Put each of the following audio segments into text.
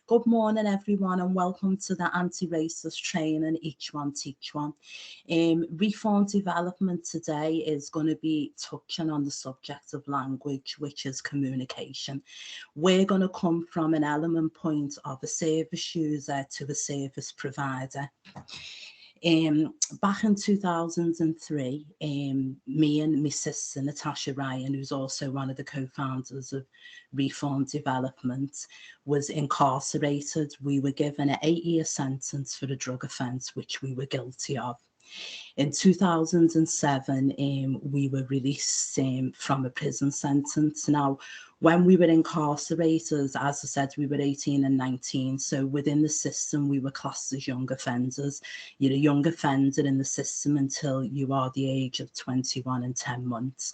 Good morning, everyone, and welcome to the anti-racist training, Each One Teach One. Reform development today is going to be touching on the subject of language, which is communication. We're going to come from an element point of a service user to a service provider. Back in 2003, me and my sister Natasha Ryan, who's also one of the co-founders of Reform Development, was incarcerated. We were given an 8-year sentence for a drug offence, which we were guilty of. In 2007, we were released from a prison sentence. Now, when we were incarcerated, as I said, we were 18 and 19. So within the system, we were classed as young offenders. You're a young offender in the system until you are the age of 21 and 10 months.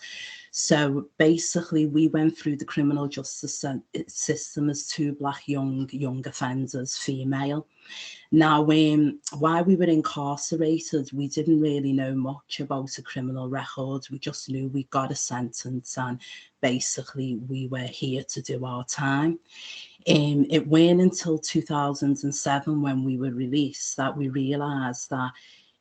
So basically, we went through the criminal justice system as two black young offenders, female. Now, while we were incarcerated, we didn't really know much about a criminal record. We just knew we got a sentence and basically we were here to do our time. It wasn't until 2007 when we were released that we realised that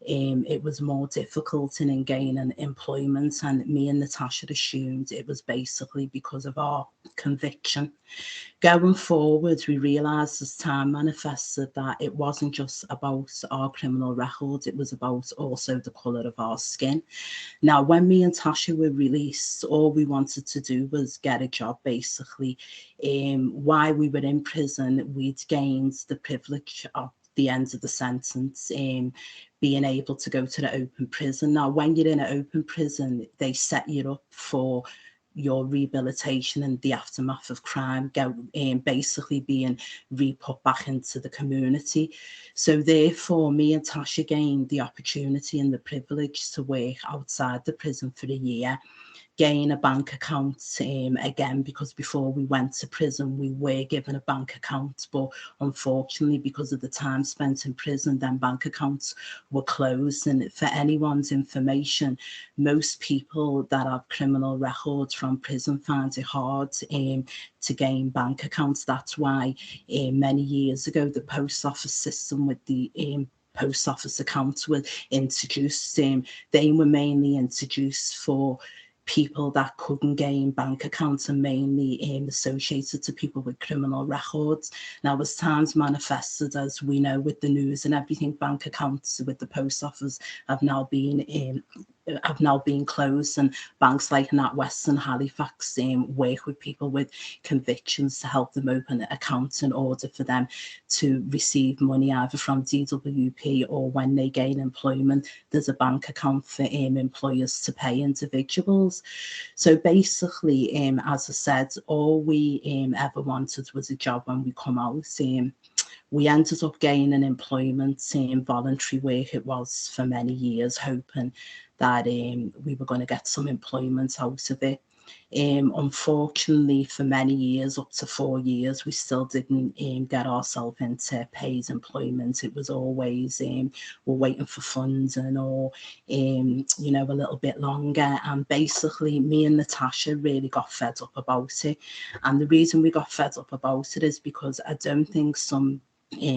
it was more difficult in gaining employment, and me and Natasha assumed it was basically because of our conviction. Going forward, we realised as time manifested that it wasn't just about our criminal record, it was about also the colour of our skin. Now, when me and Tasha were released, all we wanted to do was get a job, basically. While we were in prison, we'd gained the privilege of the end of the sentence, being able to go to the open prison. Now, when you're in an open prison, they set you up for your rehabilitation and the aftermath of crime, basically being re-put back into the community. So therefore, me and Tasha gained the opportunity and the privilege to work outside the prison for a year, gain a bank account, again, because before we went to prison, we were given a bank account, but unfortunately, because of the time spent in prison, then bank accounts were closed. And for anyone's information, most people that have criminal records from prison find it hard to gain bank accounts. That's why many years ago, the post office system with the post office accounts were introduced. They were mainly introduced for people that couldn't gain bank accounts, and mainly associated to people with criminal records. Now, as times manifested, as we know with the news and everything, bank accounts with the post office have now been closed, and banks like NatWest and Halifax work with people with convictions to help them open accounts in order for them to receive money either from DWP, or when they gain employment, there's a bank account for employers to pay individuals. So basically, as I said, all we ever wanted was a job when we come out. We ended up gaining employment, voluntary work it was for many years, hoping that we were going to get some employment out of it. Unfortunately, for many years, up to 4 years, we still didn't get ourselves into paid employment. It was always we're waiting for funding, or a little bit longer. And basically, me and Natasha really got fed up about it. And the reason we got fed up about it is because I don't think some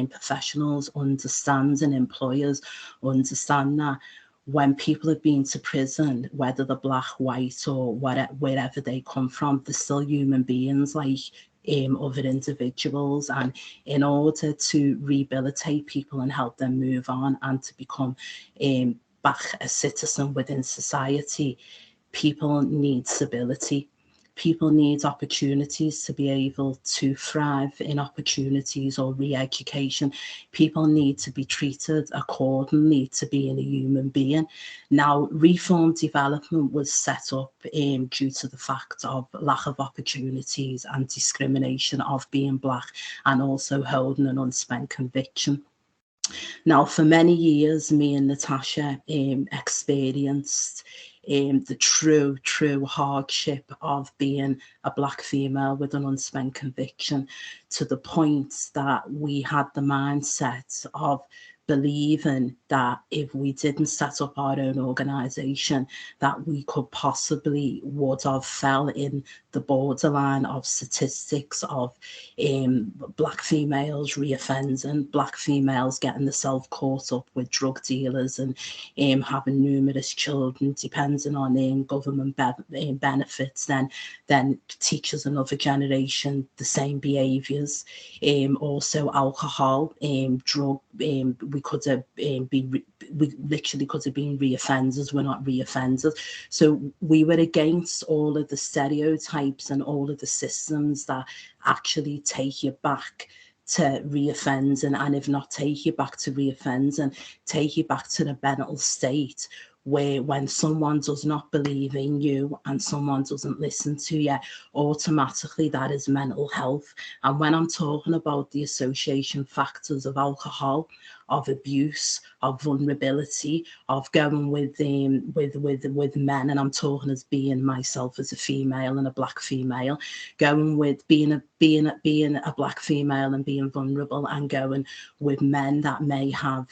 professionals understand, and employers understand, that when people have been to prison, whether they're black, white, or wherever they come from, they're still human beings like other individuals. And in order to rehabilitate people and help them move on and to become back a citizen within society, people need stability. People need opportunities to be able to thrive in opportunities or re-education. People need to be treated accordingly to being a human being. Now, reform development was set up due to the fact of lack of opportunities and discrimination of being black, and also holding an unspent conviction. Now, for many years, me and Natasha experienced the true hardship of being a black female with an unspent conviction, to the point that we had the mindset of believing that if we didn't set up our own organisation, that we could possibly would have fell in the borderline of statistics of black females reoffending, black females getting themselves caught up with drug dealers and having numerous children, depending on government benefits, then teaches another generation the same behaviours. Also alcohol, drug, we could have been, we literally could have been reoffenders, we're not reoffenders. So we were against all of the stereotypes and all of the systems that actually take you back to reoffend, and if not take you back to reoffend, and take you back to the mental state where when someone does not believe in you and someone doesn't listen to you, automatically that is mental health. And when I'm talking about the association factors of alcohol, of abuse, of vulnerability, of going with men, and I'm talking as being myself as a female and a black female, going with being a black female and being vulnerable, and going with men that may have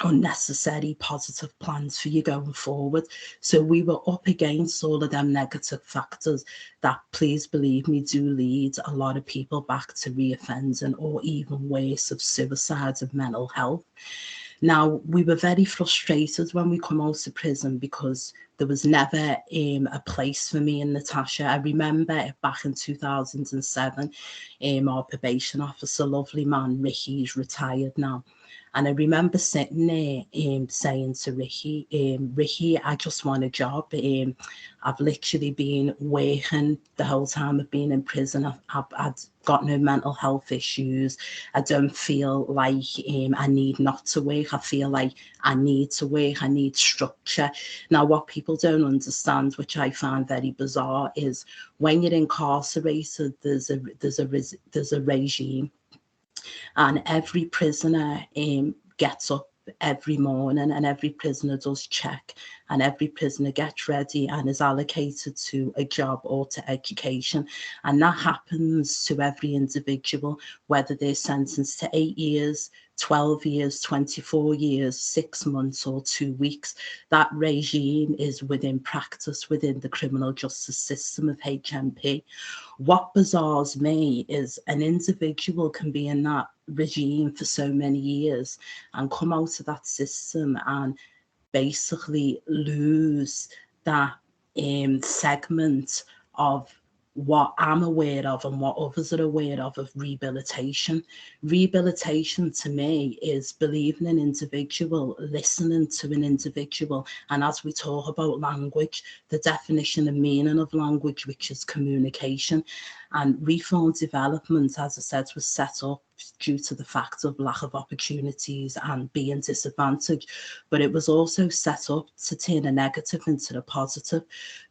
unnecessary positive plans for you going forward. So we were up against all of them negative factors that, please believe me, do lead a lot of people back to reoffending, or even worse, of suicides, of mental health. Now, we were very frustrated when we come out of prison because there was never a place for me and Natasha. I remember back in 2007, our probation officer, lovely man, Ricky's retired now. And I remember sitting there saying to Ricky, Ricky, I just want a job. I've literally been working the whole time I've been in prison. I've got no mental health issues. I don't feel like I need not to work. I feel like I need to work. I need structure. Now, what people don't understand, which I find very bizarre, is when you're incarcerated, there's a regime, and every prisoner gets up every morning, and every prisoner does check, and every prisoner gets ready and is allocated to a job or to education. And that happens to every individual, whether they're sentenced to 8 years, 12 years, 24 years, 6 months or 2 weeks. That regime is within practice within the criminal justice system of HMP. What bizarres me is an individual can be in that regime for so many years and come out of that system and basically lose that segment of what I'm aware of and what others are aware of rehabilitation. Rehabilitation to me is believing an individual, listening to an individual. And as we talk about language, the definition and meaning of language, which is communication. And reform development, as I said, was set up due to the fact of lack of opportunities and being disadvantaged. But it was also set up to turn a negative into a positive,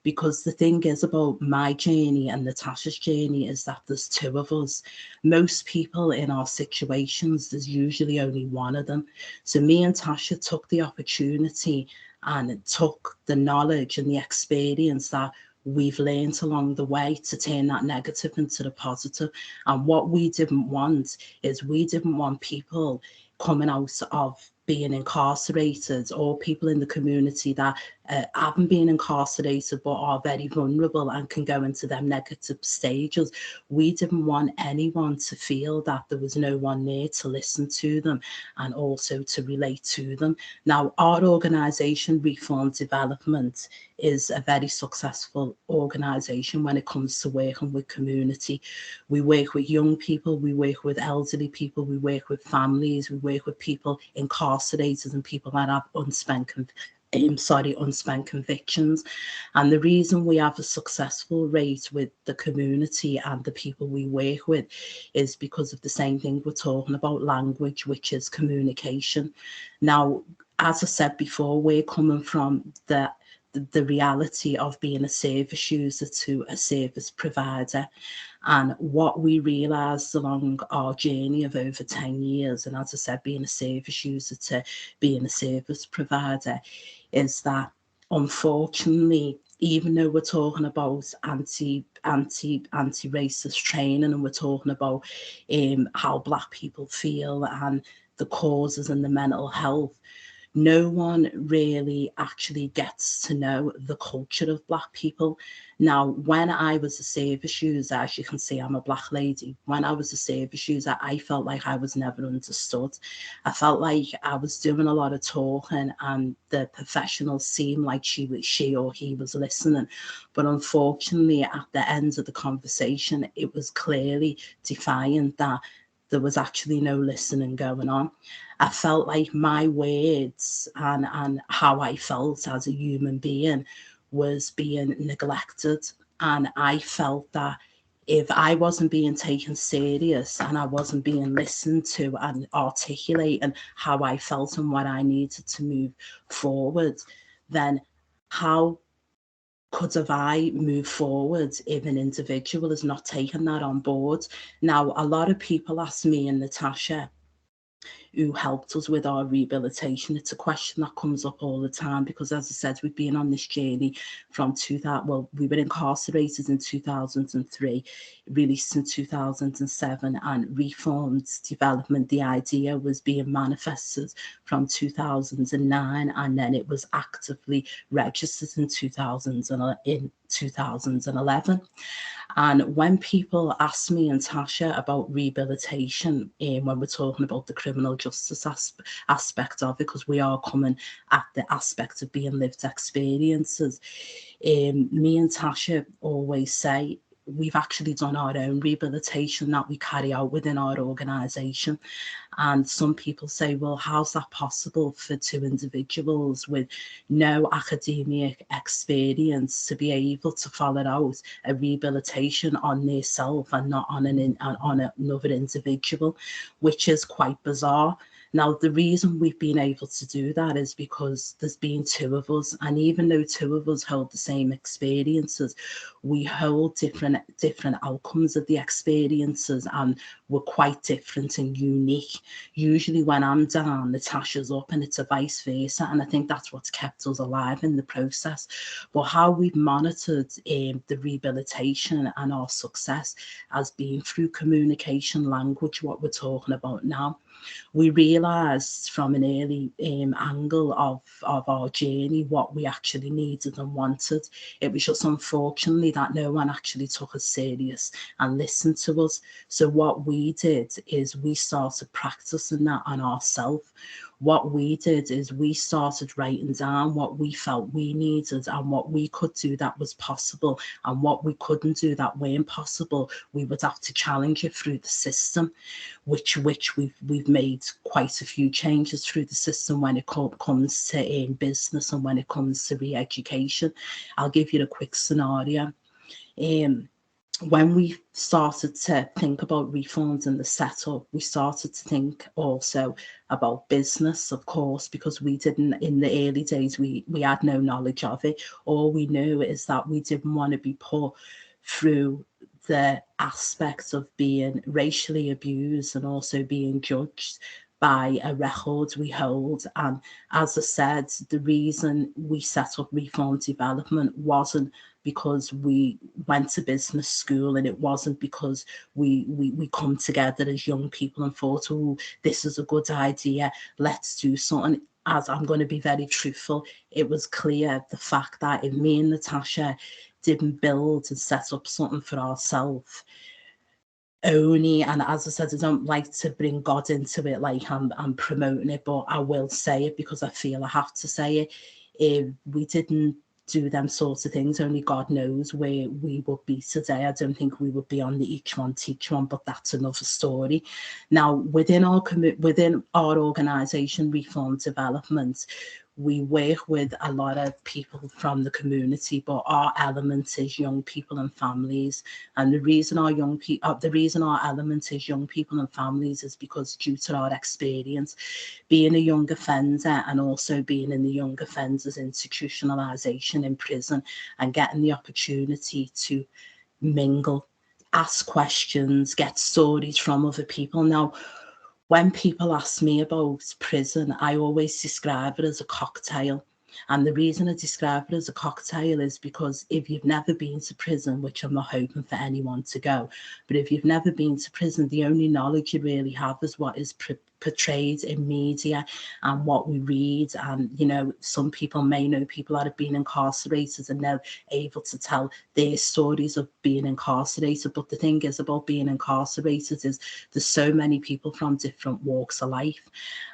because the thing is about my journey and Natasha's journey is that there's two of us. Most people in our situations, there's usually only one of them. So me and Tasha took the opportunity and took the knowledge and the experience that we've learned along the way to turn that negative into the positive. And what we didn't want is we didn't want people coming out of being incarcerated, or people in the community that haven't been incarcerated but are very vulnerable and can go into them negative stages. We didn't want anyone to feel that there was no one there to listen to them and also to relate to them. Now, our organisation, Reform Development, is a very successful organisation when it comes to working with community. We work with young people, we work with elderly people, we work with families, we work with people incarcerated and people that have unspent convictions. And the reason we have a successful rate with the community and the people we work with is because of the same thing we're talking about, language, which is communication. Now, as I said before, we're coming from the reality of being a service user to a service provider. And what we realised along our journey of over 10 years, and as I said, being a service user to being a service provider, is that unfortunately, even though we're talking about anti-racist training, and we're talking about how Black people feel and the causes and the mental health, no one really actually gets to know the culture of Black people. Now, when I was a service user, as you can see, I'm a Black lady. When I was a service user, I felt like I was never understood. I felt like I was doing a lot of talking and the professionals seemed like she or he was listening. But unfortunately, at the end of the conversation, it was clearly defiant that there was actually no listening going on. I felt like my words and how I felt as a human being was being neglected. And I felt that if I wasn't being taken serious and I wasn't being listened to and articulating how I felt and what I needed to move forward, then how could have I moved forward if an individual is not taking that on board? Now, a lot of people ask me and Natasha, who helped us with our rehabilitation. It's a question that comes up all the time because, as I said, we've been on this journey from 2000. Well, we were incarcerated in 2003, released in 2007, and reformed development. The idea was being manifested from 2009, and then it was actively registered in 2011. And when people ask me and Tasha about rehabilitation, when we're talking about the criminal justice aspect of it, because we are coming at the aspect of being lived experiences, me and Tasha always say we've actually done our own rehabilitation that we carry out within our organisation. And some people say, well, how's that possible for two individuals with no academic experience to be able to follow out a rehabilitation on their self and not on another individual, which is quite bizarre. Now, the reason we've been able to do that is because there's been two of us, and even though two of us hold the same experiences, we hold different outcomes of the experiences, and we're quite different and unique. Usually when I'm down, Natasha's up, and it's a vice versa, and I think that's what's kept us alive in the process. But how we've monitored the rehabilitation and our success has been through communication language, what we're talking about now. We realised from an early angle of our journey what we actually needed and wanted. It was just unfortunately that no one actually took us serious and listened to us. So what we did is we started practicing that on ourselves. What we did is we started writing down what we felt we needed and what we could do that was possible, and what we couldn't do that weren't possible, we would have to challenge it through the system, which we've made quite a few changes through the system when it comes to business and when it comes to re-education. I'll give you a quick scenario. When we started to think about reforms and the setup, we started to think also about business, of course, because we didn't, in the early days, we had no knowledge of it. All we knew is that we didn't want to be put through the aspects of being racially abused and also being judged by a record we hold. And as I said, the reason we set up Reform Development wasn't because we went to business school, and it wasn't because we come together as young people and thought, oh, this is a good idea, let's do something. As I'm going to be very truthful, it was clear the fact that if me and Natasha didn't build and set up something for ourselves, only, and as I said, I don't like to bring God into it like I'm promoting it, but I will say it because I feel I have to say it. If we didn't do them sorts of things, only God knows where we would be today. I don't think we would be on the Each One Teach One, but that's another story. Now, within our organisation, Reform Development, we work with a lot of people from the community, but our element is young people and families. And the reason our element is young people and families is because, due to our experience being a young offender and also being in the young offenders institutionalisation in prison, and getting the opportunity to mingle, ask questions, get stories from other people. Now, when people ask me about prison, I always describe it as a cocktail. And the reason I describe it as a cocktail is because if you've never been to prison, which I'm not hoping for anyone to go, but if you've never been to prison, the only knowledge you really have is what is portrayed in media and what we read. And, you know, some people may know people that have been incarcerated and they're able to tell their stories of being incarcerated. But the thing is about being incarcerated is there's so many people from different walks of life.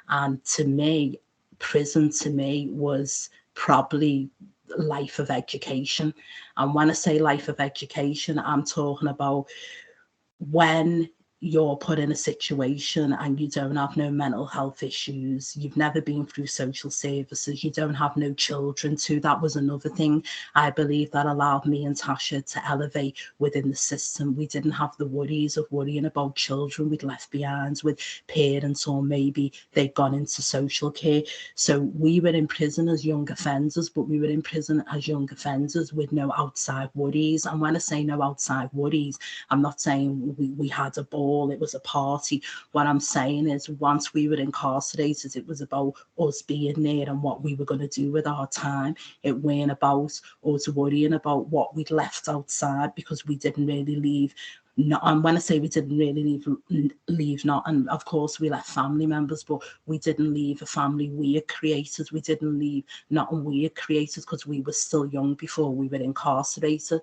And to me, prison to me was probably life of education. And when I say life of education, I'm talking about when you're put in a situation and you don't have no mental health issues, you've never been through social services, you don't have no children too. That was another thing I believe that allowed me and Tasha to elevate within the system. We didn't have the worries of worrying about children we'd left behind with parents, or maybe they'd gone into social care. So we were in prison as young offenders, but we were in prison as young offenders with no outside worries. And when I say no outside worries, I'm not saying we had a ball, it was a party. What I'm saying is once we were incarcerated, it was about us being there and what we were going to do with our time. It weren't about us worrying about what we'd left outside, because we didn't really leave. Not, and when I say we didn't really leave not, and of course we left family members, but we didn't leave a family we had created. We didn't leave nothing we had created, because we were still young before we were incarcerated.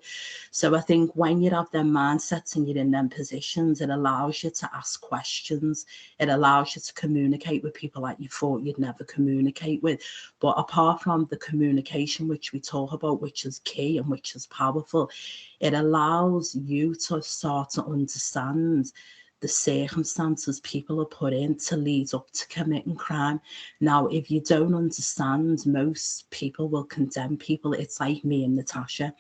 So I think when you have them mindsets and you're in them positions, it allows you to ask questions. It allows you to communicate with people that you thought you'd never communicate with. But apart from the communication, which we talk about, which is key and which is powerful, it allows you to start to understand the circumstances people are put in to lead up to committing crime. Now, if you don't understand, most people will condemn people. It's like me and Natasha.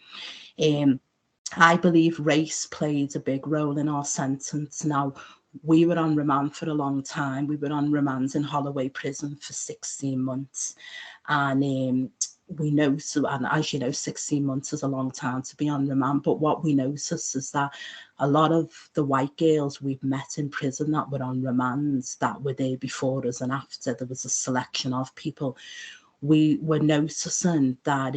I believe race played a big role in our sentence. Now, we were on remand for a long time. We were on remand in Holloway Prison for 16 months. And we know, so, and as you know, 16 months is a long time to be on remand. But what we noticed is that a lot of the white girls we've met in prison that were on remand, that were there before us and after, there was a selection of people. We were noticing that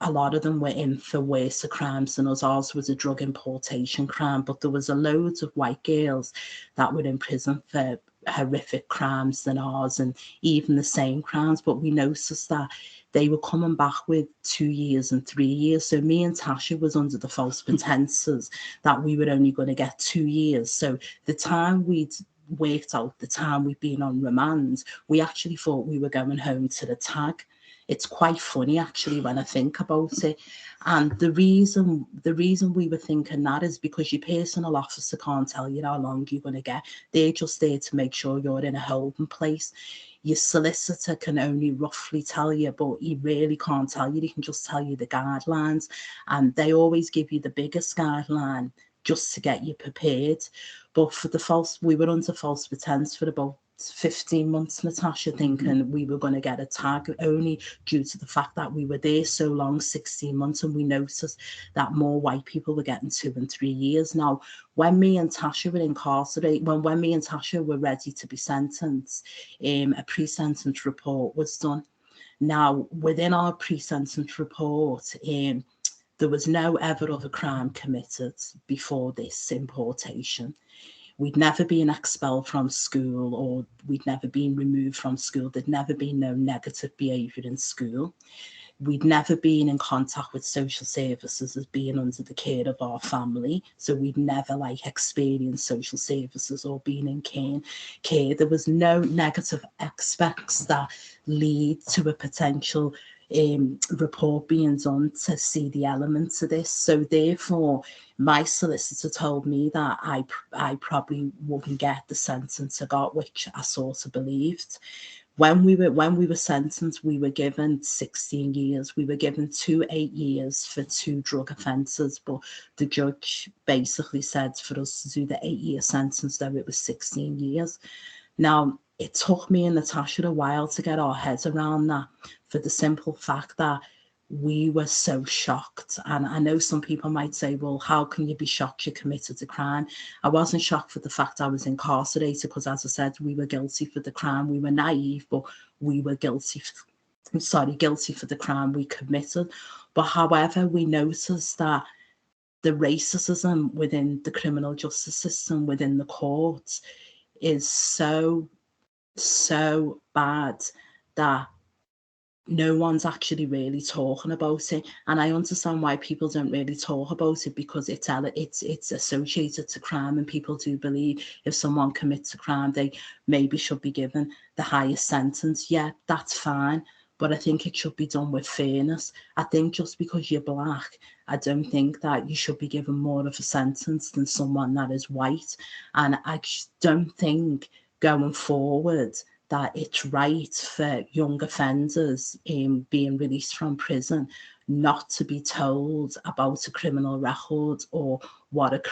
a lot of them were in for worse crimes than us. Ours was a drug importation crime, but there was a loads of white girls that were in prison for horrific crimes than ours, and even the same crimes. But we noticed that they were coming back with 2 years and 3 years. So me and Tasha was under the false pretenses that we were only going to get 2 years. So the time we'd worked out, the time we'd been on remand, we actually thought we were going home to the tag. It's quite funny actually when I think about it. And the reason we were thinking that is because your personal officer can't tell you how long you're going to get. They're just there to make sure you're in a holding place. Your solicitor can only roughly tell you, but he really can't tell you. He can just tell you the guidelines, and they always give you the biggest guideline just to get you prepared. But for we were under false pretense for about 15 months, Natasha, thinking we were going to get a tag, only due to the fact that we were there so long, 16 months, and we noticed that more white people were getting 2 and 3 years. Now, when me and Tasha were incarcerated, when me and Tasha were ready to be sentenced, a pre-sentence report was done. Now, within our pre-sentence report, there was no ever other crime committed before this importation. We'd never been expelled from school, or we'd never been removed from school. There'd never been no negative behaviour in school. We'd never been in contact with social services as being under the care of our family. So we'd never experienced social services or been in care. There was no negative aspects that lead to a potential report being done to see the elements of this. So therefore, my solicitor told me that I probably wouldn't get the sentence I got, which I sort of believed. When we were sentenced, we were given 16 years. We were given 2 8 years for 2 drug offences, but the judge basically said for us to do the 8-year sentence, though it was 16 years. Now, it took me and Natasha a while to get our heads around that, for the simple fact that we were so shocked. And I know some people might say, well, how can you be shocked you committed a crime? I wasn't shocked for the fact I was incarcerated, because, as I said, we were guilty for the crime. We were naive, but we were guilty guilty for the crime we committed. But however, we notice that the racism within the criminal justice system, within the courts, is so bad that no one's actually really talking about it. And I understand why people don't really talk about it, because it's associated to crime, and people do believe if someone commits a crime, they maybe should be given the highest sentence. Yeah, that's fine, but I think it should be done with fairness. I think just because you're black, I don't think that you should be given more of a sentence than someone that is white. And I just don't think going forward that it's right for young offenders being released from prison not to be told about a criminal record, or what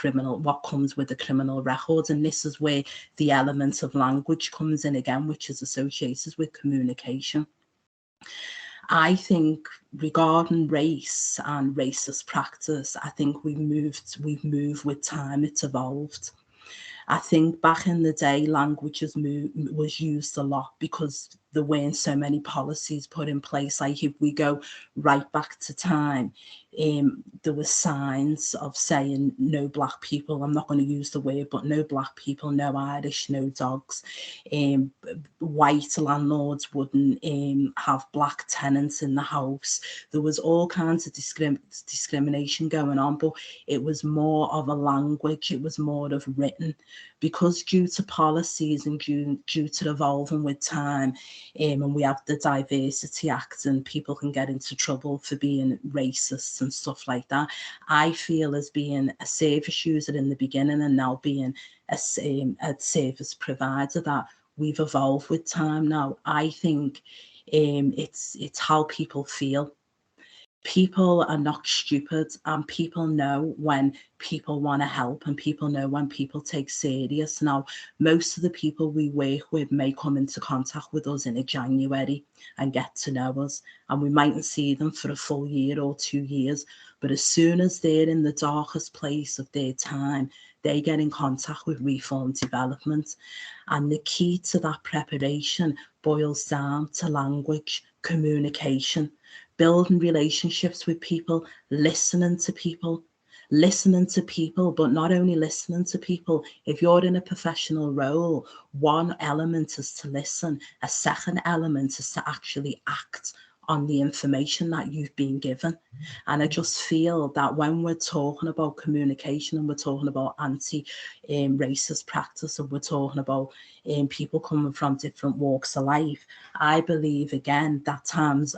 comes with a criminal record. And this is where the element of language comes in again, which is associated with communication. I think regarding race and racist practice, I think we've moved with time, it's evolved. I think back in the day, language was used a lot because there weren't so many policies put in place. Like if we go right back to time, there were signs of saying no black people. I'm not going to use the word, but no black people, no Irish, no dogs. White landlords wouldn't have black tenants in the house. There was all kinds of discrimination going on, but it was more of a language. It was more of written, because due to policies and due to evolving with time, and we have the Diversity Act, and people can get into trouble for being racist and stuff like that. I feel, as being a service user in the beginning and now being a service provider, that we've evolved with time now. I think it's how people feel. People are not stupid, and people know when people want to help, and people know when people take serious. Now, most of the people we work with may come into contact with us in a January and get to know us, and we mightn't see them for a full year or 2 years. But as soon as they're in the darkest place of their time, they get in contact with reform development. And the key to that preparation boils down to language, communication, building relationships with people, listening to people, but not only listening to people. If you're in a professional role, one element is to listen. A second element is to actually act on the information that you've been given. And I just feel that when we're talking about communication, and we're talking about anti-racist practice, and we're talking about people coming from different walks of life, I believe again that times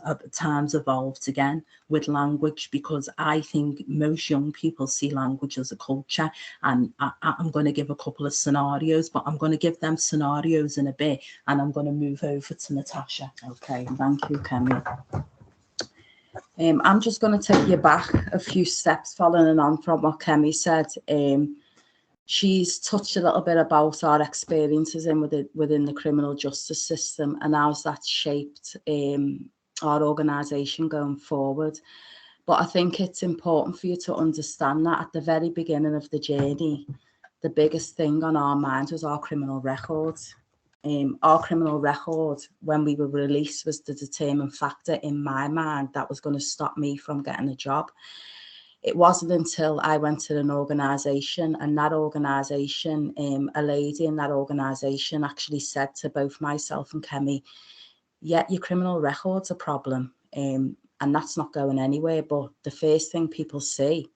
evolved again with language, because I think most young people see language as a culture. And I'm going to give a couple of scenarios, but I'm going to give them scenarios in a bit, and I'm going to move over to Natasha. Okay, thank you, Kemi. I'm just going to take you back a few steps following on from what Kemi said. She's touched a little bit about our experiences within the criminal justice system, and how's that shaped our organisation going forward. But I think it's important for you to understand that at the very beginning of the journey, the biggest thing on our minds was our criminal records. Our criminal record, when we were released, was the determining factor in my mind that was going to stop me from getting a job. It wasn't until I went to an organisation, and that organisation, a lady in that organisation actually said to both myself and Kemi, yeah, your criminal record's a problem, and that's not going anywhere. But the first thing people see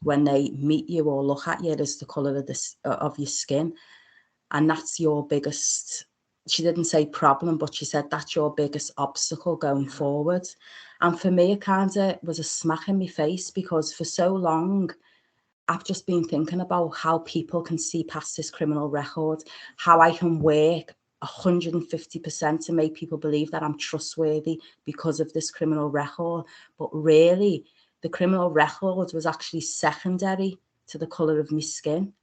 when they meet you or look at you is the colour of your skin. And that's your biggest, she didn't say problem, but she said that's your biggest obstacle going forward. And for me, it kind of was a smack in my face, because for so long, I've just been thinking about how people can see past this criminal record, how I can work 150% to make people believe that I'm trustworthy because of this criminal record. But really, the criminal record was actually secondary to the colour of my skin.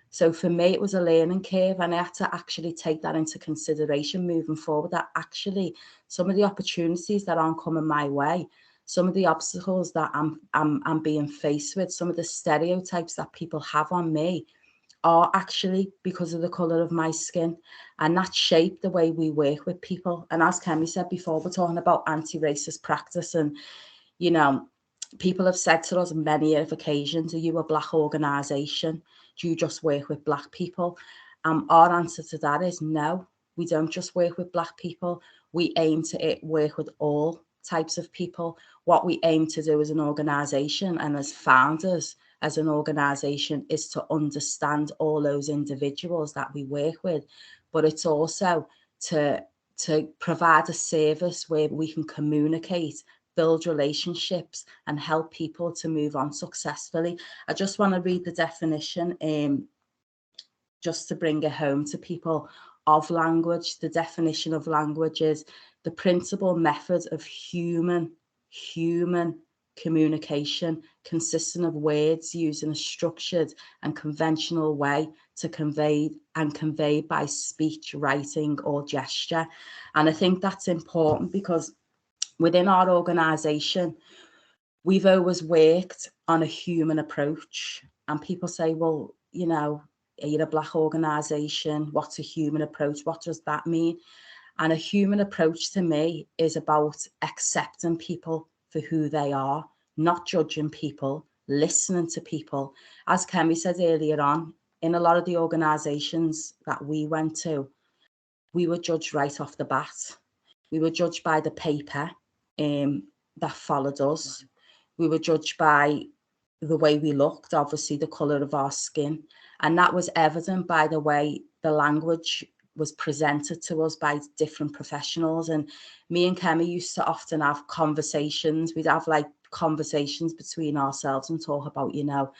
So for me, it was a learning curve, and I had to actually take that into consideration moving forward, that actually some of the opportunities that aren't coming my way, some of the obstacles that I'm being faced with, some of the stereotypes that people have on me are actually because of the colour of my skin, and that shaped the way we work with people. And as Kemi said before, we're talking about anti-racist practice, and you know, people have said to us on many occasions, are you a Black organisation? Do you just work with Black people? Our answer to that is no, we don't just work with Black people. We aim to work with all types of people. What we aim to do as an organisation and as founders as an organisation is to understand all those individuals that we work with, but it's also to provide a service where we can communicate, build relationships and help people to move on successfully. I just want to read the definition just to bring it home to people of language. The definition of language is the principal method of human communication consisting of words used in a structured and conventional way to convey by speech, writing or gesture. And I think that's important because within our organisation, we've always worked on a human approach. And people say, well, you know, are you a Black organisation? What's a human approach? What does that mean? And a human approach to me is about accepting people for who they are, not judging people, listening to people. As Kemi said earlier on, in a lot of the organisations that we went to, we were judged right off the bat. We were judged by the paper that followed us. We were judged by the way we looked, obviously the colour of our skin. And that was evident by the way the language was presented to us by different professionals. And me and Kemi used to often have conversations. We'd have like conversations between ourselves and talk about, you know,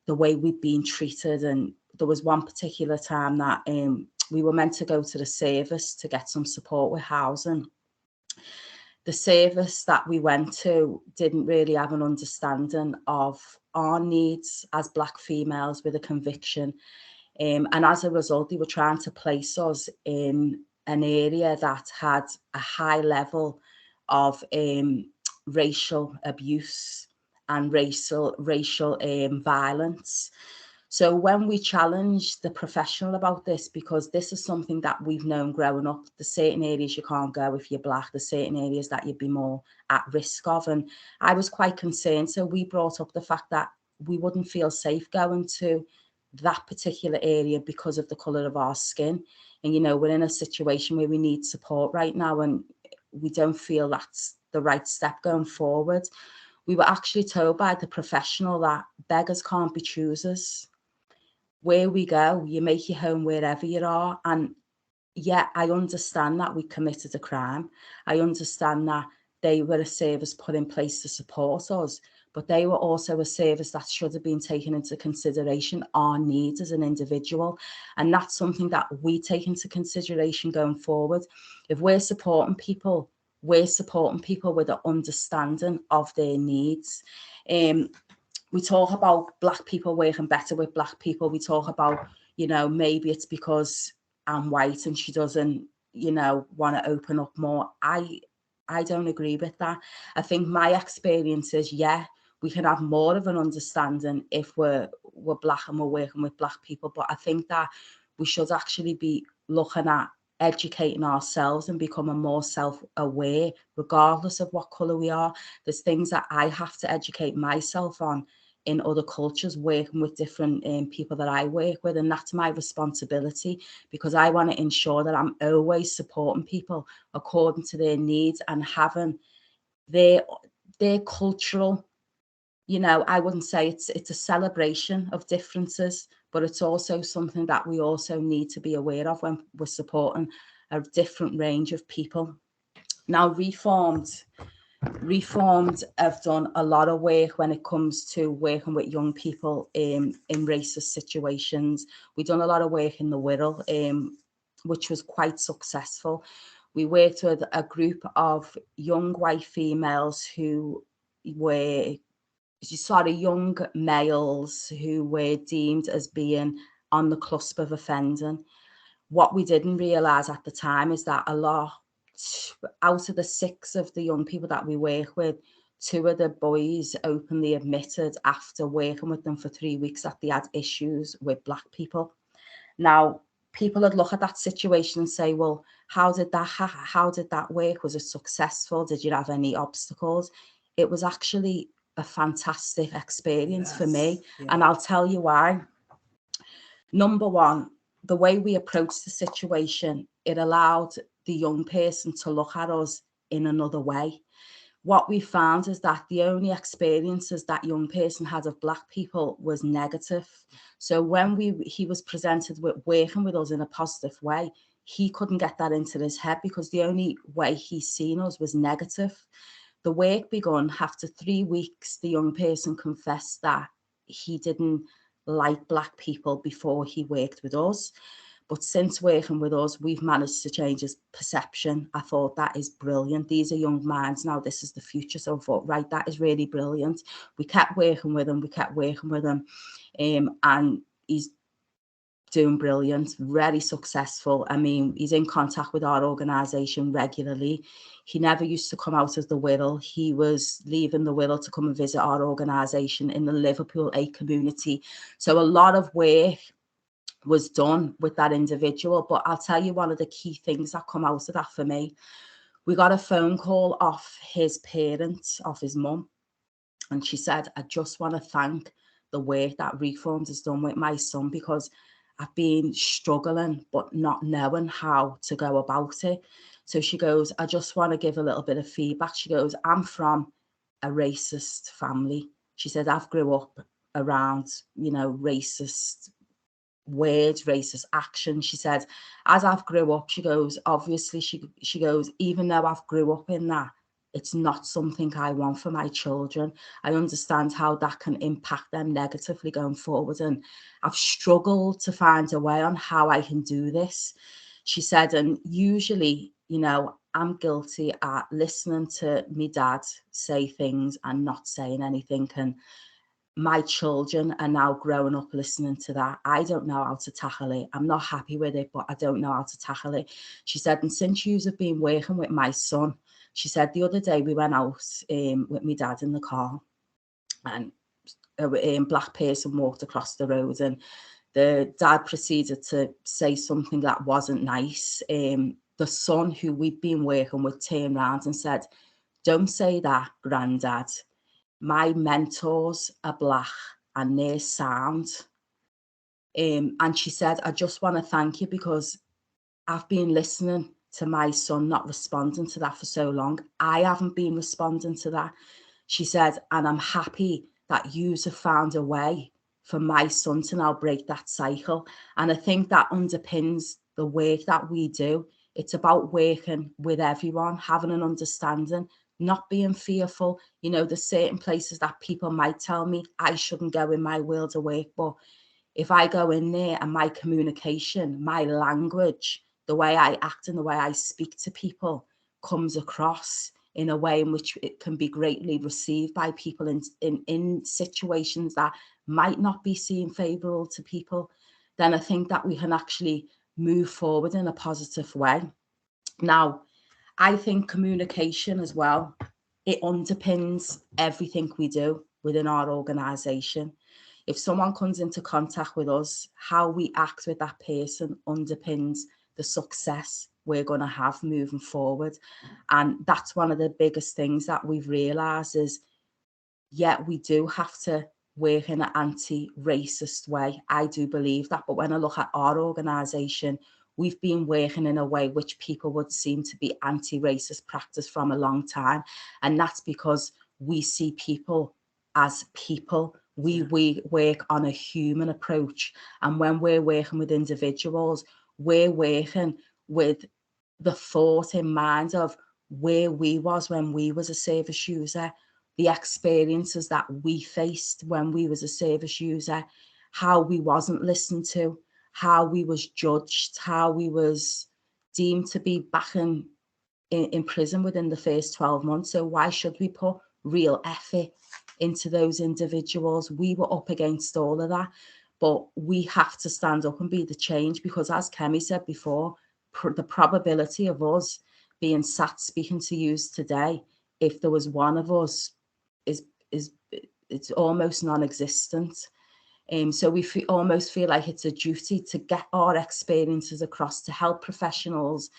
the way we'd been treated. And there was one particular time that we were meant to go to the service to get some support with housing. The service that we went to didn't really have an understanding of our needs as Black females with a conviction. And as a result, they were trying to place us in an area that had a high level of racial abuse and racial violence. So when we challenged the professional about this, because this is something that we've known growing up, there's certain areas you can't go if you're Black, there's certain areas that you'd be more at risk of. And I was quite concerned. So we brought up the fact that we wouldn't feel safe going to that particular area because of the colour of our skin. And, you know, we're in a situation where we need support right now and we don't feel that's the right step going forward. We were actually told by the professional that beggars can't be choosers. Where we go, you make your home wherever you are. And yeah, I understand that we committed a crime. I understand that they were a service put in place to support us, but they were also a service that should have been taken into consideration, our needs as an individual. And that's something that we take into consideration going forward. If we're supporting people with an understanding of their needs. We talk about Black people working better with Black people. We talk about, you know, maybe it's because I'm white and she doesn't, you know, want to open up more. I don't agree with that. I think my experience is, yeah, we can have more of an understanding if we're Black and we're working with Black people. But I think that we should actually be looking at educating ourselves and becoming more self-aware, regardless of what colour we are. There's things that I have to educate myself on in other cultures, working with different people that I work with, and that's my responsibility, because I want to ensure that I'm always supporting people according to their needs and having their cultural, you know, I wouldn't say it's a celebration of differences, but it's also something that we also need to be aware of when we're supporting a different range of people. Now, Reformed have done a lot of work when it comes to working with young people in racist situations. We've done a lot of work in the Wirral, which was quite successful. We worked with a group of young white females who were young males who were deemed as being on the cusp of offending. What we didn't realise at the time is that a lot, out of the 6 of the young people that we work with, 2 of the boys openly admitted after working with them for 3 weeks that they had issues with Black people. Now, people would look at that situation and say, well, how did that work? Was it successful? Did you have any obstacles? It was actually a fantastic experience for me. Yeah. And I'll tell you why. Number one, the way we approached the situation, it allowed the young person to look at us in another way. What we found is that the only experiences that young person had of Black people was negative. So when he was presented with working with us in a positive way, he couldn't get that into his head because the only way he's seen us was negative. The work begun after 3 weeks. The young person confessed that he didn't like Black people before he worked with us. But since working with us, we've managed to change his perception. I thought that is brilliant. These are young minds now. This is the future. So I thought, right, that is really brilliant. We kept working with him. And he's doing brilliant, very successful. I mean, he's in contact with our organisation regularly. He never used to come out of the Wirral. He was leaving the Wirral to come and visit our organisation in the Liverpool 8 community. So a lot of work was done with that individual. But I'll tell you one of the key things that come out of that for me. We got a phone call off his parents, off his mum, and she said, I just want to thank the work that Reformed has done with my son, because I've been struggling but not knowing how to go about it. So she goes, I just want to give a little bit of feedback. She goes, I'm from a racist family. She said, I've grew up around, racist words, racist action. She said, as I've grew up, she goes, obviously, she goes, even though I've grew up in that, it's not something I want for my children. I understand how that can impact them negatively going forward. And I've struggled to find a way on how I can do this. She said, and usually, I'm guilty at listening to me dad say things and not saying anything. And my children are now growing up listening to that. I don't know how to tackle it. I'm not happy with it, but I don't know how to tackle it. She said, and since you have been working with my son, she said, the other day we went out with my dad in the car, and a Black person walked across the road, and the dad proceeded to say something that wasn't nice. The son who we'd been working with turned around and said, don't say that, Grandad. My mentors are Black and they're sound. And she said, I just want to thank you, because I've been listening to my son not responding to that for so long. I haven't been responding to that. She said, and I'm happy that you have found a way for my son to now break that cycle. And I think that underpins the work that we do. It's about working with everyone, having an understanding, not being fearful. There's certain places that people might tell me I shouldn't go in my world of work. But if I go in there and my communication, my language, the way I act and the way I speak to people comes across in a way in which it can be greatly received by people in situations that might not be seen favourable to people, then I think that we can actually move forward in a positive way. Now, I think communication as well, it underpins everything we do within our organisation. If someone comes into contact with us, how we act with that person underpins the success we're going to have moving forward. And that's one of the biggest things that we've realised is, we do have to work in an anti-racist way. I do believe that. But when I look at our organisation, we've been working in a way which people would seem to be anti-racist practice from a long time. And that's because we see people as people. We work on a human approach. And when we're working with individuals, we're working with the thought in mind of where we was when we was a service user, the experiences that we faced when we was a service user, how we wasn't listened to, how we was judged, how we was deemed to be back in prison within the first 12 months. So why should we put real effort into those individuals? We were up against all of that, but we have to stand up and be the change, because as Kemi said before, the probability of us being sat speaking to you today, if there was one of us it's almost non-existent. So we almost feel like it's a duty to get our experiences across, to help professionals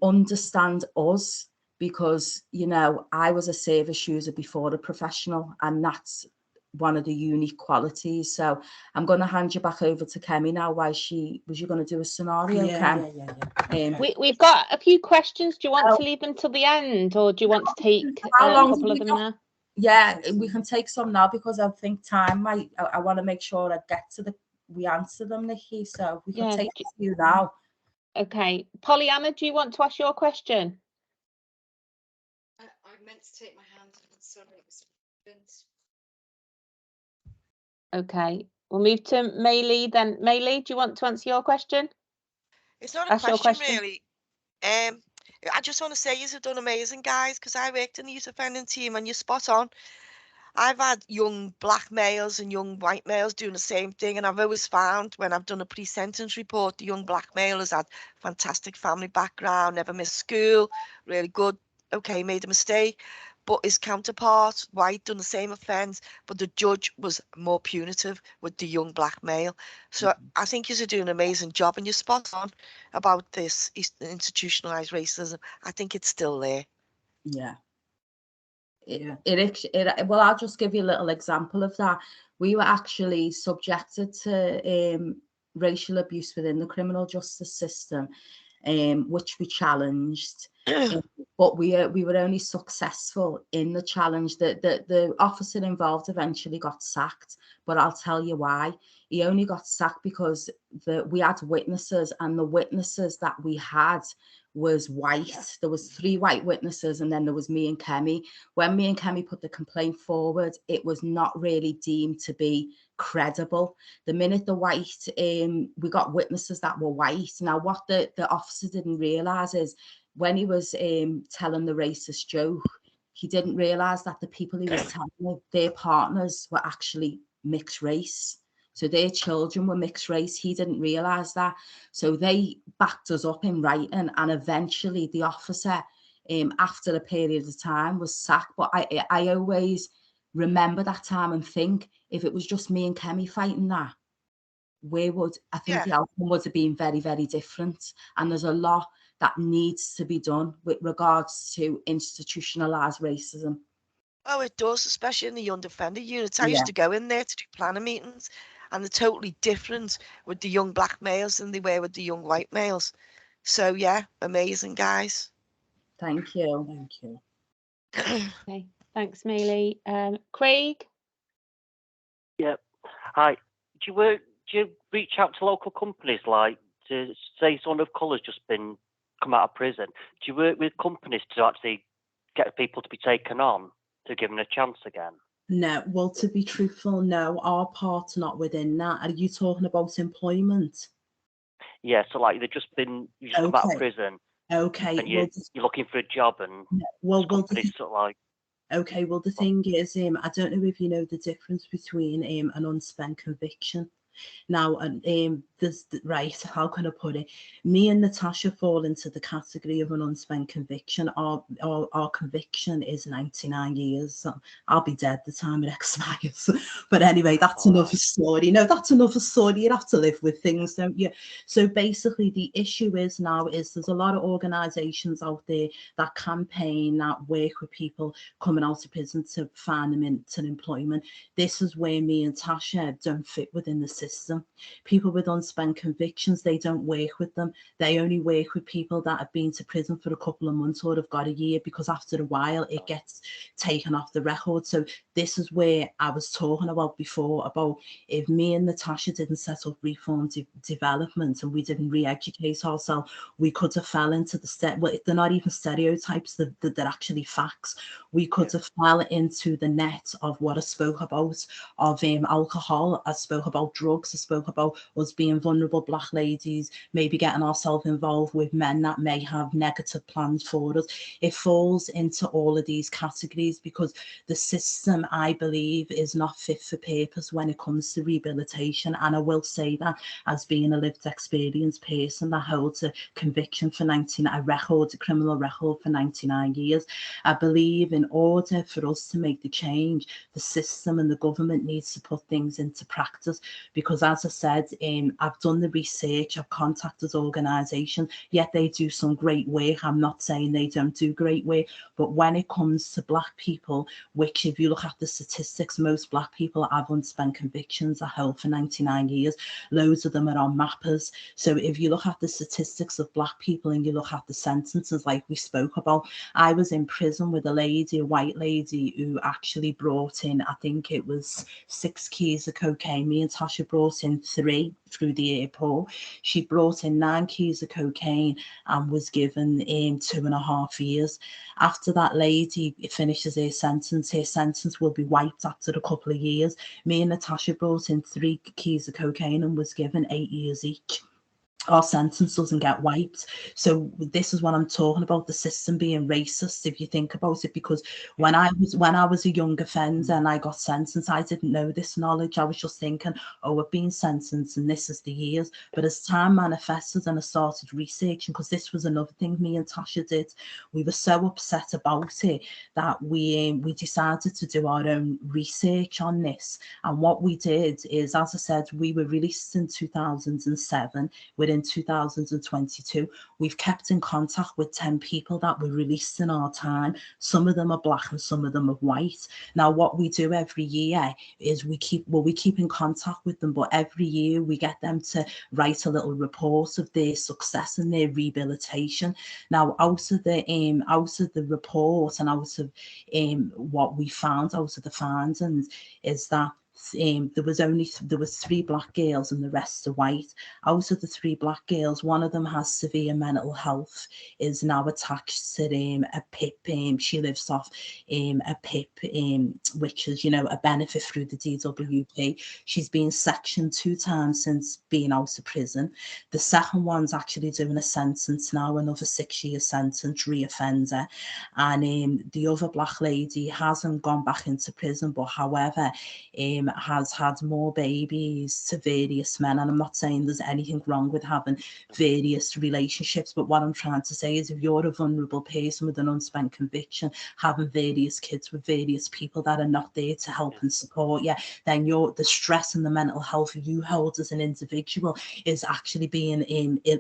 understand us, because, you know, I was a service user before a professional, and that's one of the unique qualities. So I'm going to hand you back over to Kemi now. Was you going to do a scenario, Kem? Okay. We've got a few questions. Do you want to leave them till the end, or do you want to take a couple of them now? Yeah, we can take some now, because I think time might, I want to make sure I get to we answer them, Nikki, so we can take a few now. Okay. Pollyanna, do you want to ask your question? I meant to take my hand. Sorry, it was. Okay, we'll move to Maylee then. Maylee, do you want to answer your question? It's not a question, really. I just want to say you've done amazing, guys, because I worked in the youth offending team and you're spot on. I've had young black males and young white males doing the same thing, and I've always found when I've done a pre-sentence report, the young black male has had fantastic family background, never missed school, really good, okay, made a mistake, but his counterpart, white, done the same offence, but the judge was more punitive with the young black male. So I think you're doing an amazing job, and you're spot on about this institutionalised racism. I think it's still there. Yeah. Well, I'll just give you a little example of that. We were actually subjected to racial abuse within the criminal justice system, which we challenged, but we were only successful in the challenge. The officer involved eventually got sacked, but I'll tell you why. He only got sacked because we had witnesses, and the witnesses that we had was white. There was 3 white witnesses, and then there was me and Kemi. When me and Kemi put the complaint forward, it was not really deemed to be credible. The minute the white, we got witnesses that were white. Now, what the officer didn't realise is when he was telling the racist joke, he didn't realise that the people he was telling, their partners were actually mixed race. So their children were mixed race. He didn't realise that. So they backed us up in writing, and eventually the officer, after a period of time, was sacked. But I always remember that time and think, if it was just me and Kemi fighting that, I think the outcome would have been very, very different. And there's a lot that needs to be done with regards to institutionalised racism. Oh, it does, especially in the young offender units. I used to go in there to do planning meetings, and they're totally different with the young black males than they were with the young white males. So, yeah, amazing, guys. Thank you. Thank you. Okay, thanks, Maylee. Craig? Yep. Hi. Do you reach out to local companies, like, to say someone of colour's just come out of prison? Do you work with companies to actually get people to be taken on, to give them a chance again? No, well, to be truthful, no, our part's not within that. Are you talking about employment? Yeah, so like you just come out of prison. Okay. And you're looking for a job, and companies sort of like. Okay, well, the thing is, I don't know if you know the difference between an unspent conviction. Now, right, how can I put it? Me and Natasha fall into the category of an unspent conviction. Our conviction is 99 years. So I'll be dead the time it expires. But anyway, that's another story. No, that's another story. You have to live with things, don't you? So basically, the issue is there's a lot of organisations out there that campaign, that work with people coming out of prison to find them into employment. This is where me and Tasha don't fit within the system. People with unspent convictions, they don't work with them. They only work with people that have been to prison for a couple of months or have got a year, because after a while it gets taken off the record. So this is where I was talking about before, about if me and Natasha didn't set up reform development and we didn't re-educate ourselves, we could have fell into they're not even stereotypes, they're actually facts. We could have fell into the net of what I spoke about, of alcohol. I spoke about drugs. drugs. I spoke about us being vulnerable Black ladies, maybe getting ourselves involved with men that may have negative plans for us. It falls into all of these categories because the system, I believe, is not fit for purpose when it comes to rehabilitation. And I will say that as being a lived experience person that holds a conviction for a criminal record for 99 years. I believe in order for us to make the change, the system and the government needs to put things into practice, because as I said, I've done the research, I've contacted organisations, yet they do some great work. I'm not saying they don't do great work, but when it comes to Black people, which if you look at the statistics, most Black people have unspent convictions are held for 99 years. Loads of them are on mappers. So if you look at the statistics of Black people and you look at the sentences like we spoke about, I was in prison with a lady, a white lady, who actually brought in, I think it was 6 keys of cocaine. Me and Tasha brought in 3 through the airport. She brought in 9 keys of cocaine and was given 2.5 years. After that lady finishes her sentence will be wiped after a couple of years. Me and Natasha brought in 3 keys of cocaine and was given 8 years each. Our sentence doesn't get wiped. So this is what I'm talking about, the system being racist, if you think about it, because when I was a young offender and I got sentenced, I didn't know this knowledge. I was just thinking, oh, I've been sentenced and this is the years. But as time manifested and I started researching, because this was another thing me and Tasha did, we were so upset about it that we decided to do our own research on this. And what we did is, as I said, we were released in 2007. We're in 2022. We've kept in contact with 10 people that were released in our time. Some of them are Black and some of them are white. Now, what we do every year is we keep in contact with them, but every year we get them to write a little report of their success and their rehabilitation. Now, out of the report and out of what we found, out of the findings, is that there was 3 Black girls and the rest are white. Out of the 3 Black girls, one of them has severe mental health, is now attached to a PIP. She lives off a PIP, which is, a benefit through the DWP. She's been sectioned 2 times since being out of prison. The second one's actually doing a sentence now, another 6-year sentence, reoffender. And the other Black lady hasn't gone back into prison, but however, has had more babies to various men. And I'm not saying there's anything wrong with having various relationships, but what I'm trying to say is, if you're a vulnerable person with an unspent conviction, having various kids with various people that are not there to help and support you, then the stress and the mental health you hold as an individual is actually being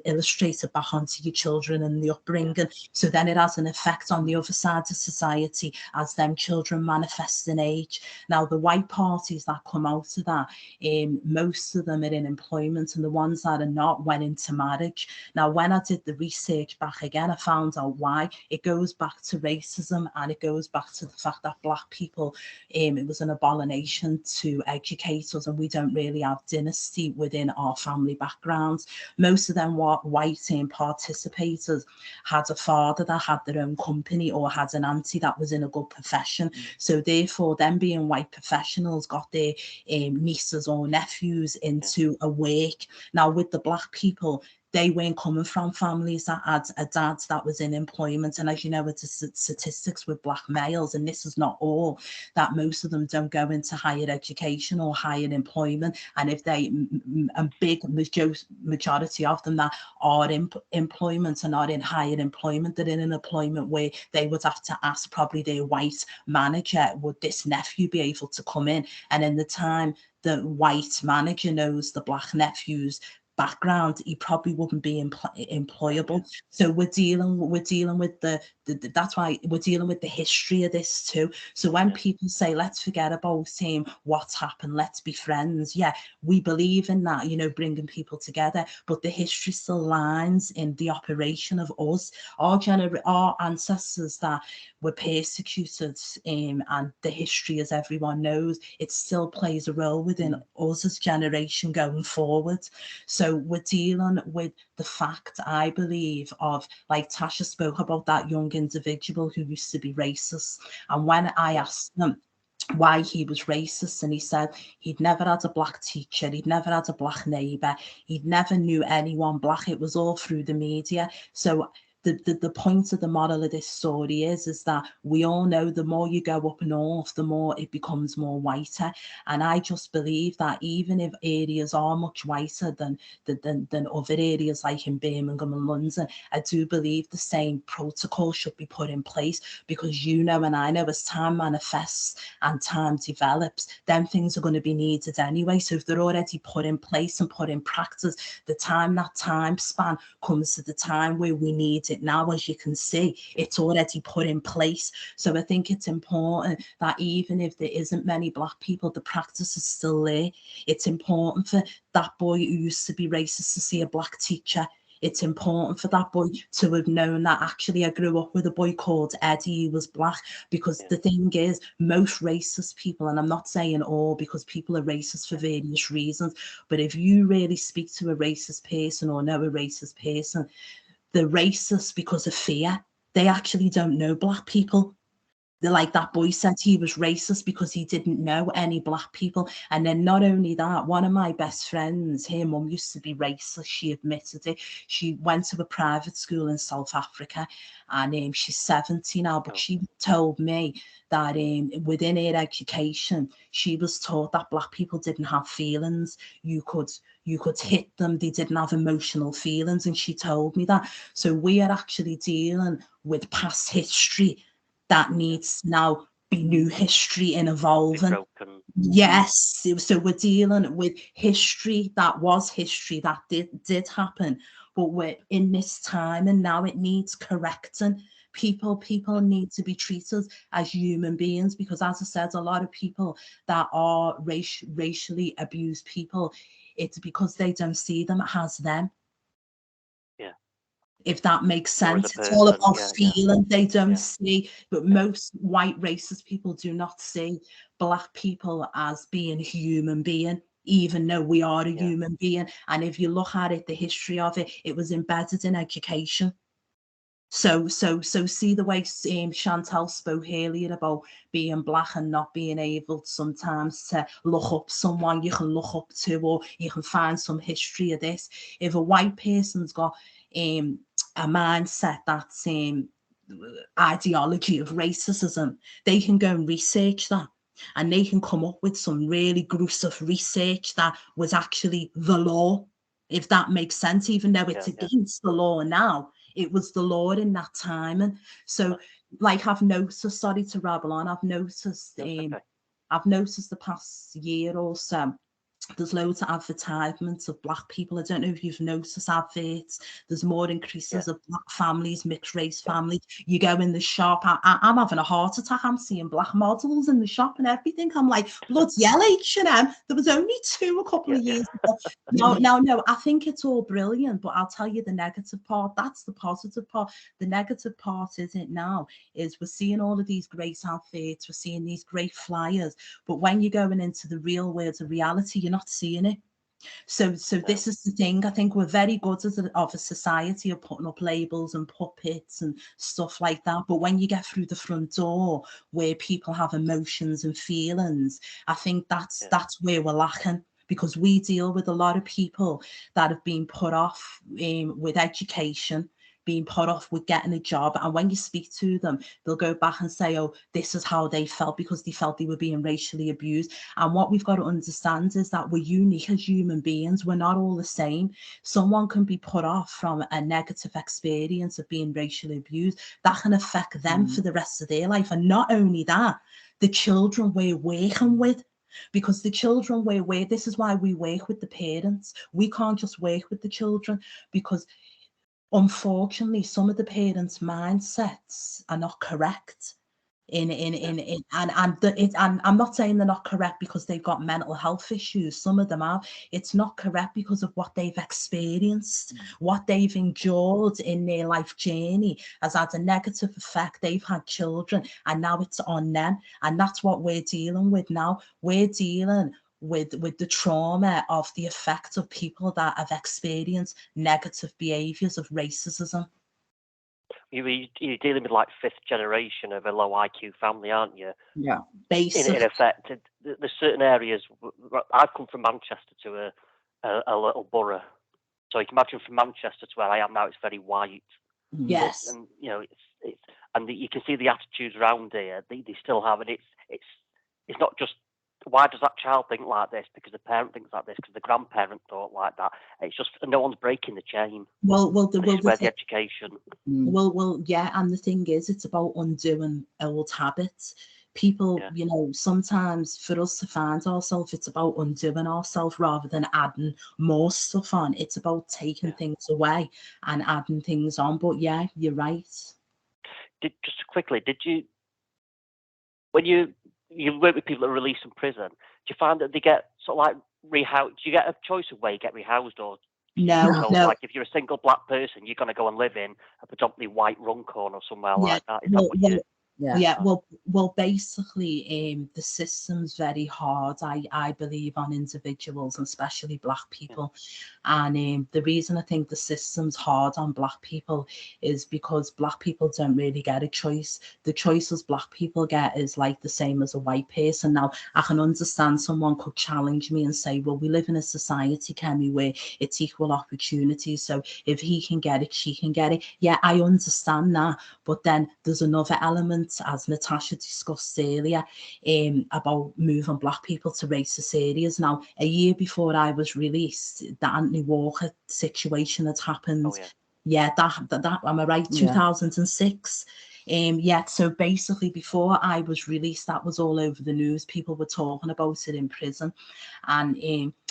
illustrated back onto your children and the upbringing. So then it has an effect on the other side of society as them children manifest in age. Now, the white parties that come out of that, most of them are in employment, and the ones that are not went into marriage. Now, when I did the research back again, I found out why. It goes back to racism, and it goes back to the fact that Black people, it was an abomination to educate us, and we don't really have dynasty within our family backgrounds. Most of them were white participators had a father that had their own company or had an auntie that was in a good profession. So therefore, them being white professionals got their nieces or nephews into a work. Now, with the Black people, they weren't coming from families that had a dad that was in employment. And as you know, it's a statistics with Black males, and this is not all, that most of them don't go into higher education or higher employment. And if they, a big majority of them that are in employment and not in higher employment, they're in an employment where they would have to ask probably their white manager, would this nephew be able to come in? And in the time the white manager knows the Black nephew's background, he probably wouldn't be employable. So we're dealing with that's why we're dealing with the history of this too. So when people say, let's forget about what's happened, let's be friends, yeah, we believe in that, bringing people together, but the history still lines in the operation of us, our ancestors that were persecuted, and the history, as everyone knows, it still plays a role within us as generation going forward. So we're dealing with the fact, I believe, of, like Tasha spoke about, that young individual who used to be racist. And when I asked them, why he was racist, and he said he'd never had a black teacher, he'd never had a black neighbour, he'd never knew anyone black. It was all through the media. So the point of the moral of this story is that we all know the more you go up north, the more it becomes more whiter. And I just believe that even if areas are much whiter than other areas like in Birmingham and London, I do believe the same protocol should be put in place, because you know and I know as time manifests and time develops, then things are going to be needed anyway. So if they're already put in place and put in practice, that time span comes to the time where we need it now. As you can see, it's already put in place. So I think it's important that even if there isn't many black people, the practice is still there. It's important for that boy who used to be racist to see a black teacher. It's important for that boy to have known that actually I grew up with a boy called Eddie who was black. Because the thing is, most racist people, and I'm not saying all, because people are racist for various reasons, but if you really speak to a racist person or know a racist person, they're racist because of fear. They actually don't know black people. They're like that boy said, he was racist because he didn't know any black people. And then not only that, one of my best friends, her mum used to be racist. She admitted it. She went to a private school in South Africa, and she's 70 now, but she told me that within her education, she was taught that black people didn't have feelings. You could hit them. They didn't have emotional feelings. And she told me that. So we are actually dealing with past history that needs now be new history and evolving. Yes, so we're dealing with history that was history that did happen, but we're in this time and now it needs correcting. People need to be treated as human beings, because as I said, a lot of people that are racially abused people, it's because they don't see them as them. If that makes sense. It's all about feeling. They don't see, but most white racist people do not see black people as being a human being, even though we are a human being. And if you look at it, the history of it, it was embedded in education. So see the way Chantal spoke earlier about being black and not being able sometimes to look up someone you can look up to, or you can find some history of this. If a white person's got a mindset that's ideology of racism, they can go and research that, and they can come up with some really gruesome research that was actually the law, if that makes sense, even though it's against the law now. It was the law in that time. And so, like, I've noticed, sorry to rabble on, I've noticed the past year or so, there's loads of advertisements of black people. I don't know if you've noticed adverts. There's more increases of black families, mixed race families. You go in the shop, I'm having a heart attack. I'm seeing black models in the shop and everything. I'm like, bloody hell, H&M. There was only 2 a couple of years ago. No, I think it's all brilliant, but I'll tell you the negative part. That's the positive part. The negative part is we're seeing all of these great outfits, we're seeing these great flyers, but when you're going into the real world of reality, you're not seeing it. So this is the thing. I think we're very good as a society of putting up labels and puppets and stuff like that. But when you get through the front door, where people have emotions and feelings, I think that's where we're lacking. Because we deal with a lot of people that have been put off with education, being put off with getting a job. And when you speak to them, they'll go back and say, oh, this is how they felt, because they felt they were being racially abused. And what we've got to understand is that we're unique as human beings. We're not all the same. Someone can be put off from a negative experience of being racially abused. That can affect them for the rest of their life. And not only that, the children we're working with, because the children this is why we work with the parents. We can't just work with the children, because unfortunately, some of the parents' mindsets are not correct. And I'm not saying they're not correct because they've got mental health issues. Some of them have. It's not correct because of what they've experienced, what they've endured in their life journey has had a negative effect. They've had children, and now it's on them. And that's what we're dealing with now. We're dealing with the trauma of the effect of people that have experienced negative behaviours of racism. you're dealing with like 5th generation of a low IQ family, aren't you? Yeah. Basically, In effect, there's certain areas. I've come from Manchester to a little borough, so you can imagine from Manchester to where I am now, it's very white. yes. And you know, you can see the attitudes around here. They still have, and it's not just why does that child think like this because the parent thinks like this because the grandparent thought like that. It's just no one's breaking the chain. Well, Where the education. Yeah, and the thing is, it's about undoing old habits. People, you know, sometimes for us to find ourselves, it's about undoing ourselves rather than adding more stuff on. It's about taking things away and adding things on. But yeah, you're right. Just quickly, did you, when you work with people that are released from prison, do you find that they get sort of like rehoused? Do you get a choice of where you get rehoused, or no? Like if you're a single black person, you're going to go and live in a predominantly white Runcorn or somewhere like that? Is that what you? Yeah, well, basically, the system's very hard, I believe, on individuals, and especially black people. And the reason I think the system's hard on black people is because black people don't really get a choice. The choices black people get is like the same as a white person. Now, I can understand someone could challenge me and say, well, we live in a society, Kemi, where it's equal opportunity. So if he can get it, she can get it. Yeah, I understand that. But then there's another element, as Natasha discussed earlier, about moving black people to racist areas. Now, a year before I was released, the Anthony Walker situation had happened. Oh, yeah. Yeah, that am I right? 2006. So basically before I was released, that was all over the news. People were talking about it in prison. And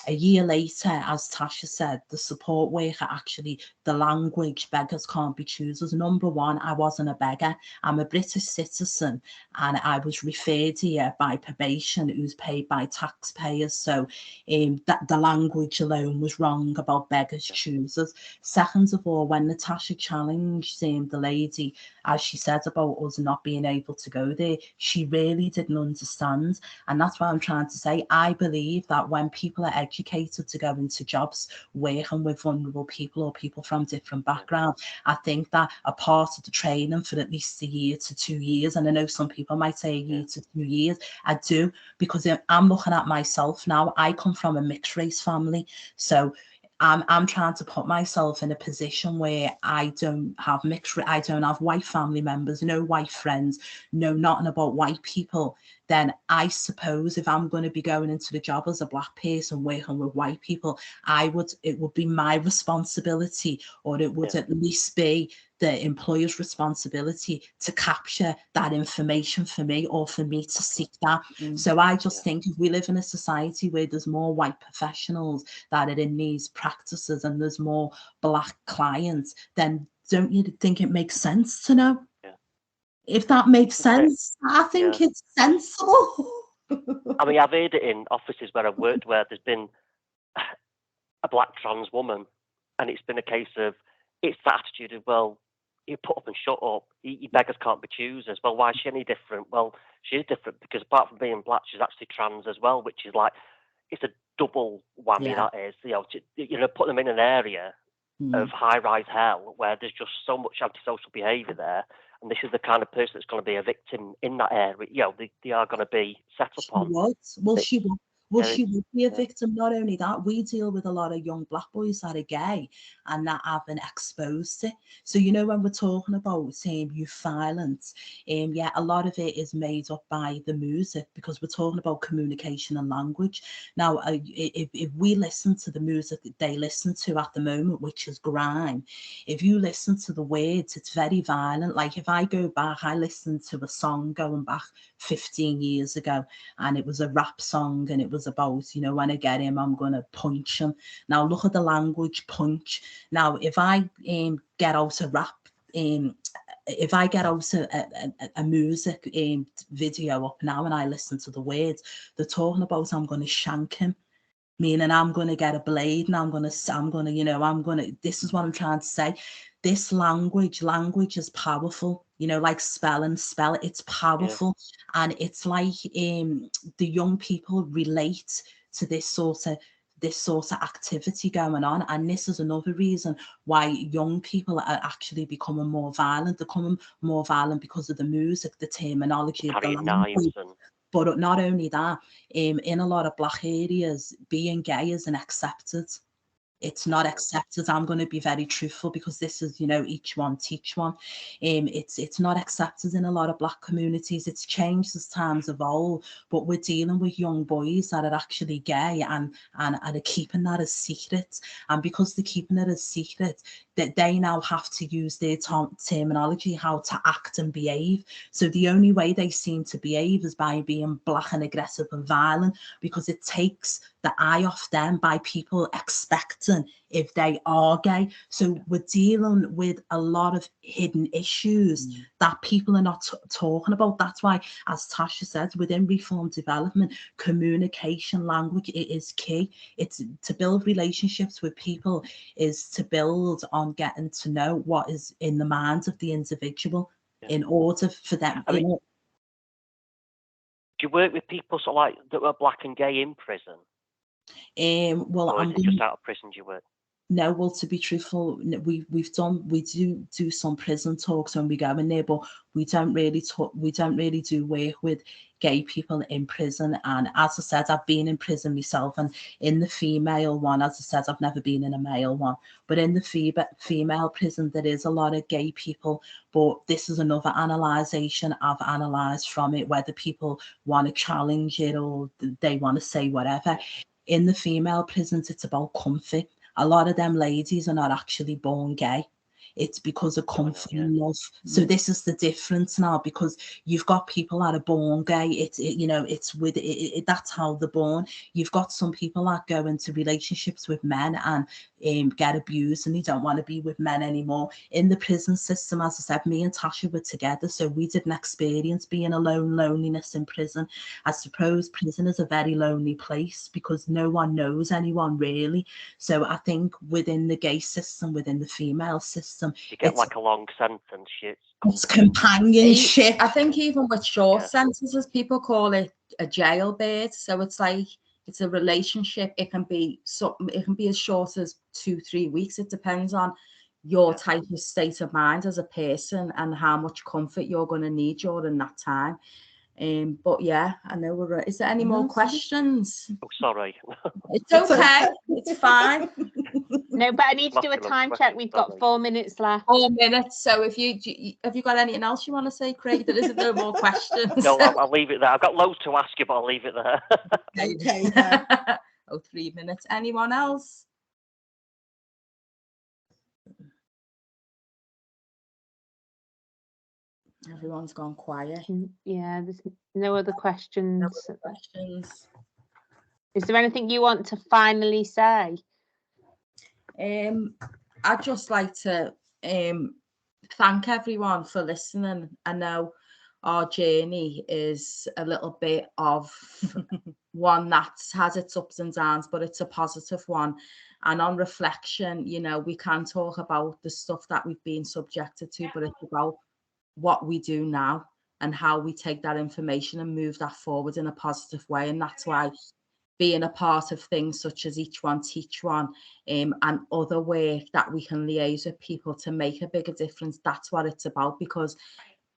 a year later, as Tasha said, the support worker actually, the language, beggars can't be choosers. Number one, I wasn't a beggar. I'm a British citizen, and I was referred here by probation, who's paid by taxpayers. So that the language alone was wrong about beggars choosers. Second of all, when Natasha challenged the lady, as she said, about us not being able to go there, she really didn't understand. And that's what I'm trying to say. I believe that when people are educated to go into jobs working with vulnerable people or people from different backgrounds, I think that a part of the training for at least a year to 2 years, and I know some people might say a year to 2 years, I do, because I'm looking at myself now. I come from a mixed race family, so I'm trying to put myself in a position where I don't have I don't have white family members, no white friends, no nothing about white people. Then I suppose if I'm going to be going into the job as a black person working with white people, it would be my responsibility, or it would at least be the employer's responsibility to capture that information for me, or for me to seek that. So I just think if we live in a society where there's more white professionals that are in these practices and there's more black clients, then don't you think it makes sense to know? If that makes sense, I think it's sensible. I mean, I've heard it in offices where I've worked where there's been a black trans woman, and it's been a case of, it's the attitude of, well, you put up and shut up. You beggars can't be choosers. Well, why is she any different? Well, she is different because apart from being black, she's actually trans as well, which is like, it's a double whammy, that is. You know, put them in an area of high-rise hell where there's just so much antisocial behaviour there, and this is the kind of person that's going to be a victim in that area. You know, they are going to be set up on. She would be a victim. Not only that, we deal with a lot of young black boys that are gay and that have been exposed to. So, you know, when we're talking about youth violence, a lot of it is made up by the music, because we're talking about communication and language. Now, if we listen to the music that they listen to at the moment, which is grime, if you listen to the words, it's very violent. Like if I go back, I listened to a song going back 15 years ago, and it was a rap song, and it was about, you know, when I get him, I'm going to punch him. Now, look at the language, punch. Now, if I get out a rap, if I get out a music video up now and I listen to the words, they're talking about I'm going to shank him, meaning I'm going to get a blade, and I'm going to, this is what I'm trying to say. This language is powerful, you know, like spell it, it's powerful. And it's like the young people relate to this sort of this sort of activity going on. And this is another reason why young people are actually becoming more violent. They're becoming more violent because of the music, the terminology of the language. But not only that, in a lot of Black areas, being gay isn't accepted. It's not accepted. I'm going to be very truthful, because this is, you know, each one teach one. It's not accepted in a lot of Black communities. It's changed as times evolve, but we're dealing with young boys that are actually gay and are keeping that as secret. And because they're keeping it as secret, that they now have to use their terminology, how to act and behave. So the only way they seem to behave is by being Black and aggressive and violent, because it takes the eye off them by people expecting if they are gay. So we're dealing with a lot of hidden issues that people are not talking about. That's why, as Tasha said, within reform development, communication, language, it is key. It's to build relationships with people, is to build on getting to know what is in the minds of the individual in order for them. I mean, do you work with people sort of like that were Black and gay in prison? Well, or is it just out of prison do you work? No, well, to be truthful, we do some prison talks when we go in there, but we don't really do work with gay people in prison. And as I said, I've been in prison myself, and in the female one, as I said, I've never been in a male one, but in the female prison, there is a lot of gay people. But this is another analysation I've analysed from it, whether people want to challenge it or they want to say whatever. In the female prisons, it's about comfort. A lot of them ladies are not actually born gay. It's because of comfort and love. So this is the difference now, because you've got people that are born gay. It's with it, that's how they're born. You've got some people that go into relationships with men and get abused, and they don't want to be with men anymore. In the prison system, as I said, me and Tasha were together, so we didn't experience being alone, loneliness in prison. I suppose prison is a very lonely place because no one knows anyone really. So I think within the gay system, within the female system, you get like a long sentence. It's companionship. I think even with short sentences, people call it a jailbird. So it's like it's a relationship. It can be as short as 2-3 weeks. It depends on your type of state of mind as a person and how much comfort you're going to need during that time. But yeah, I know we're. Is there any more questions? Oh, sorry. It's okay. It's fine. No, but I need to do a time check. We've got 4 minutes left. 4 minutes. So have you got anything else you want to say, Craig? There isn't no more questions. No, I'll leave it there. I've got loads to ask you, but I'll leave it there. Okay. 3 minutes. Anyone else? Everyone's gone quiet. Yeah, there's no other questions. No other questions. Is there anything you want to finally say? I'd just like to thank everyone for listening. I know our journey is a little bit of one that has its ups and downs, but it's a positive one. And on reflection, we can talk about the stuff that we've been subjected to, but it's about what we do now and how we take that information and move that forward in a positive way. And that's why being a part of things such as Each One Teach One and other work that we can liaise with people to make a bigger difference, that's what it's about, because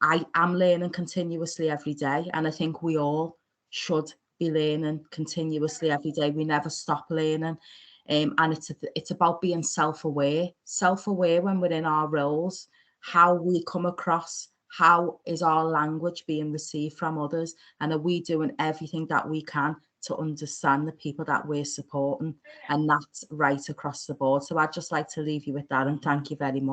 I am learning continuously every day, and I think we all should be learning continuously every day. We never stop learning. And it's about being self-aware when we're in our roles, how we come across, how is our language being received from others, and are we doing everything that we can to understand the people that we're supporting, and that's right across the board. So I'd just like to leave you with that, and thank you very much.